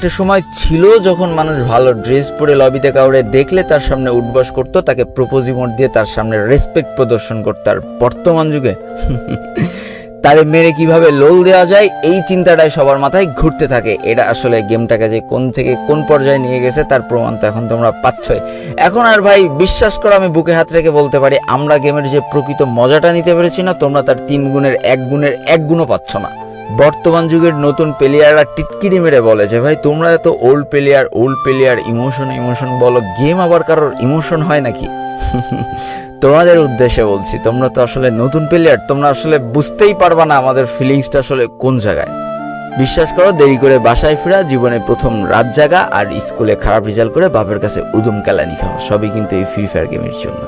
একটা সময় ছিল যখন মানুষ ভালো ড্রেস পরে লবিতে কাউরে দেখলে তার সামনে উঠবস করতো, তাকে প্রপোজ ইমোট দিয়ে তার সামনে রেসপেক্ট প্রদর্শন করতো। আর বর্তমান যুগে তারে মেরে কিভাবে লোল দেওয়া যায় এই চিন্তাটাই সবার মাথায় ঘুরতে থাকে। এটা আসলে গেমটাকে যে কোন থেকে কোন পর্যায়ে নিয়ে গেছে তার প্রমাণ তো এখন তোমরা পাচ্ছই। এখন আর ভাই বিশ্বাস করো, আমি বুকে হাত রেখে বলতে পারি আমরা গেমের যে প্রকৃত মজাটা নিতে পেরেছি না, তোমরা তার 3 গুণের 1 গুণও পাচ্ছ না। বর্তমান যুগের নতুন প্লেয়াররা টিটকিরি মেরে বলে যে ভাই তোমরা এত ওল্ড প্লেয়ার ইমোশন বলো, গেম আবার কারোর ইমোশন হয় নাকি? তোমাদের উদ্দেশ্যে বলছি, তোমরা তো আসলে নতুন প্লেয়ার, তোমরা আসলে বুঝতেই পারবা না আমাদের ফিলিংসটা আসলে কোন জায়গায়। বিশ্বাস করো, দেরি করে বাসায় ফেরা, জীবনে প্রথম রাত জাগা, আর স্কুলে খারাপ রেজাল্ট করে বাপের কাছে উদুম কেলানি খাওয়া, সবই কিন্তু এই ফ্রি ফায়ার গেমের জন্য।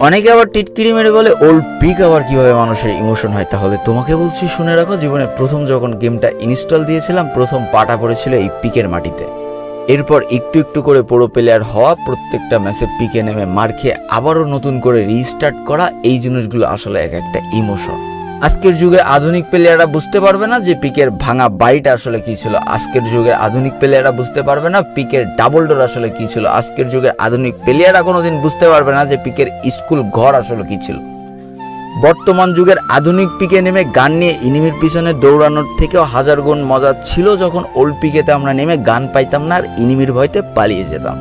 অনেকে আবার টিটকিরি মেরে বলে ওল্ড পিক আবার কিভাবে মানুষের ইমোশন হয়। তাহলে তোমাকে বলছি শুনে রাখো, জীবনে প্রথম যখন গেমটা ইনস্টল দিয়েছিলাম, প্রথম পাটা পড়েছিল এই পিকের মাটিতে। এরপর একটু একটু করে পুরো প্লেয়ার হওয়া, প্রত্যেকটা ম্যাচে পিকে নেমে মার খেয়ে আবারও নতুন করে রিস্টার্ট করা, এই জিনিসগুলো আসলে এক একটা ইমোশন। আজকের যুগে আধুনিক প্লেয়াররা বুঝতে পারবে না যে পিকের ভাঙা বাড়িটা আসলে কি ছিল। আজকের যুগের আধুনিক প্লেয়াররা বুঝতে পারবে না পিকের ডাবল ডোর আসলে কি ছিল। আজকের যুগের আধুনিক প্লেয়াররা কোনোদিন বুঝতে পারবে না যে পিকের স্কুল ঘর আসলে কি ছিল। বর্তমান যুগের আধুনিক পিকে নেমে গান নিয়ে এনিমির পিছনে দৌড়ানোর থেকেও 1000 গুণ মজা ছিল যখন ওল্ড পিকেতে আমরা নেমে গান পাইতাম না আর এনিমির ভয়তে পালিয়ে যেতাম।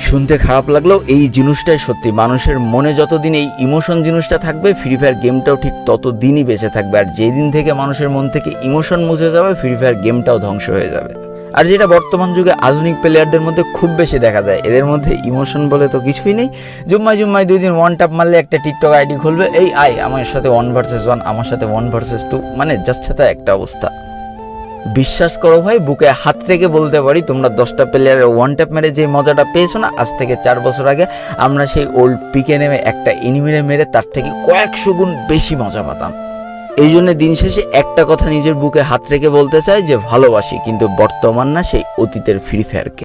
শুনতে খারাপ লাগলেও এই জিনিসটাই সত্যি, মানুষের মনে যতদিন এই ইমোশন জিনিসটা থাকবে, ফ্রি ফায়ার গেমটাও ঠিক ততদিনই বেঁচে থাকবে। আর যেদিন থেকে মানুষের মন থেকে ইমোশন মুছে যাবে, ফ্রি ফায়ার গেমটাও ধ্বংস হয়ে যাবে। আর যেটা বর্তমান যুগে আধুনিক প্লেয়ারদের মধ্যে খুব বেশি দেখা যায়, এদের মধ্যে ইমোশন বলে তো কিছুই নেই। জুম্মায় 2 দিন ওয়ান ট্যাপ মারলে একটা টিকটক আইডি খুলবে, এই আয় আমার সাথে 1 ভার্সেস 1, আমার সাথে 1 ভার্সেস 2, মানে জাস্ট সাথে একটা অবস্থা। বিশ্বাস করো ভাই, বুকে হাত রেখে বলতে পারি তোমরা 10টা প্লেয়ারের ওয়ান ট্যাপ মেরে যে মজাটা পেয়েছো না, আজ থেকে 4 বছর আগে আমরা সেই ওল্ড পিকে নেমে একটা এনিমিরে মেরে তার থেকে কয়েকশো গুণ বেশি মজা পাতাম। এই জন্য দিন শেষে একটা কথা নিজের বুকে হাত রেখে বলতে চাই যে ভালোবাসি কিন্তু বর্তমান না, সেই অতীতের ফ্রি ফায়ারকে।